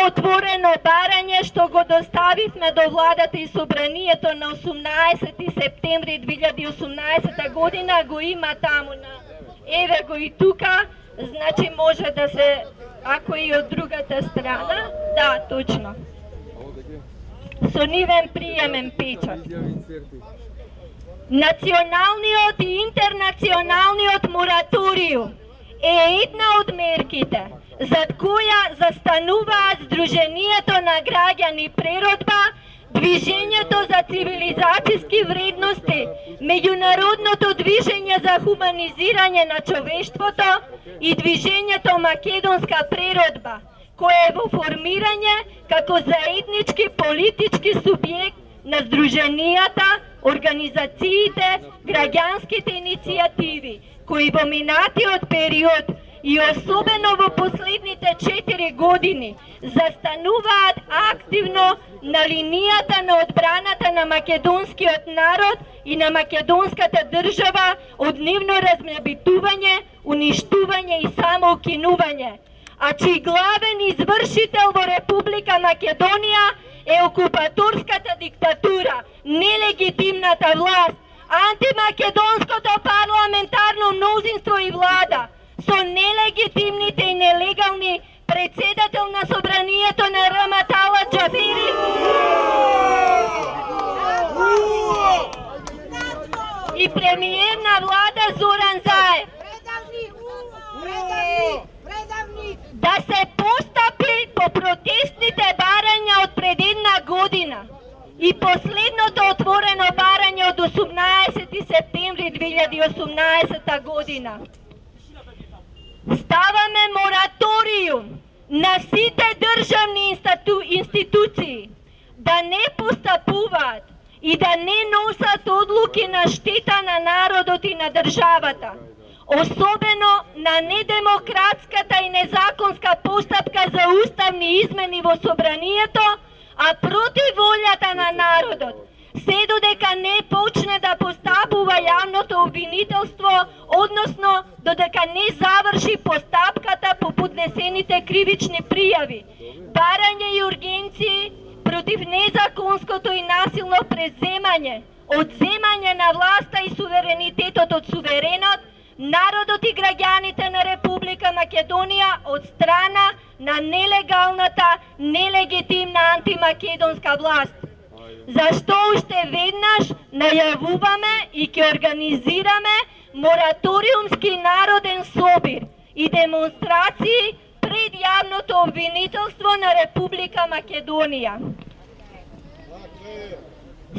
отворено барање што го доставивме до владата и собранието на 18 септември 2018 година, го има таму на... Еве го и тука, значи може да се... Ако и од другата страна, да, точно. Со нивен приемен печат. Националниот и интернационалниот мораториум е една од мерките зад која застануваат Сдруженијето на граѓани Преродба, Движењето за цивилизацијски вредности, Меѓународното движење за хуманизирање на човештвото и Движењето Македонска Преродба, кое е во формирање како заеднички политички субјект на Сдруженијата, организациите, граѓанските иницијативи, кои во минатиот период и особено во последните 4 години застануваат активно на линијата на одбраната на македонскиот народ и на македонската држава од нивно размнебитување, уништување и самоукинување. А чиј главен извршител во Република Македонија е окупаторската диктатура, нелегитимната власт, антимакедонското парламентарно мнозинство и влада, со нелегитимните и нелегални председател на собранието на Раматала Џафери и премиер на влада Зоран Заев. Да се постапи по протестните барања од пред една година и последното отворено барање од 18 септември 2018 година. Ставаме мораториум на сите државни институции да не постапуваат и да не носат одлуки на штета на народот и на државата, особено на недемократската и незаконска постапка за уставни измени во собранието, а против волјата на народот, се додека не почне да постапува јавното обвинителство, односно додека не заврши постапката по поднесените кривични пријави, барање и ургенции против незаконското и насилно преземање, одземање на власта и суверенитетот од суверенот, народот и граѓаните на Република Македонија од страна на нелегалната, нелегитимна антимакедонска власт. Зашто уште веднаш најавуваме и ќе организираме мораториумски народен собир и демонстрации пред јавното обвинителство на Република Македонија.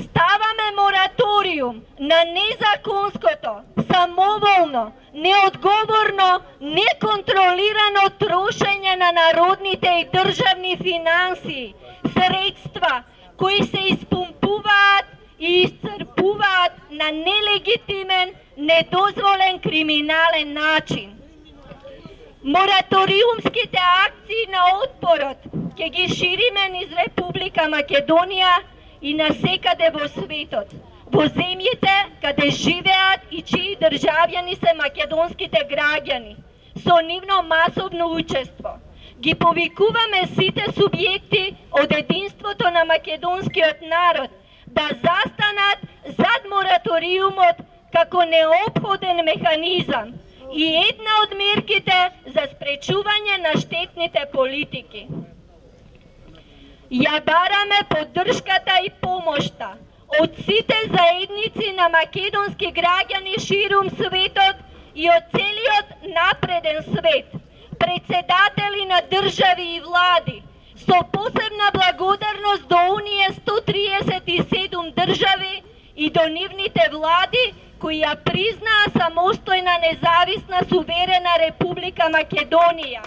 Ставаме мораториум на незаконското, самоволно, неодговорно, неконтролирано трошење на народните и државни финансии, средства, кои се испумпуваат и исцрпуваат на нелегитимен, недозволен криминален начин. Мораториумските акции на отпорот ќе ги шириме низ Република Македонија и насекаде во светот, во земјите каде живеат и чии државјани се македонските граѓани, со нивно масовно учество. Ги повикуваме сите субјекти од единството на македонскиот народ да застанат зад мораториумот како неопходен механизам и една од мерките за спречување на штетните политики. Ја бараме поддршката и помошта од сите заедници на македонски граѓани ширум светот и од целиот напреден свет, председатели на држави и влади, со посебна благодарност до оние 137 држави и до нивните влади кои ја признаа самостојна, независна, суверена Република Македонија.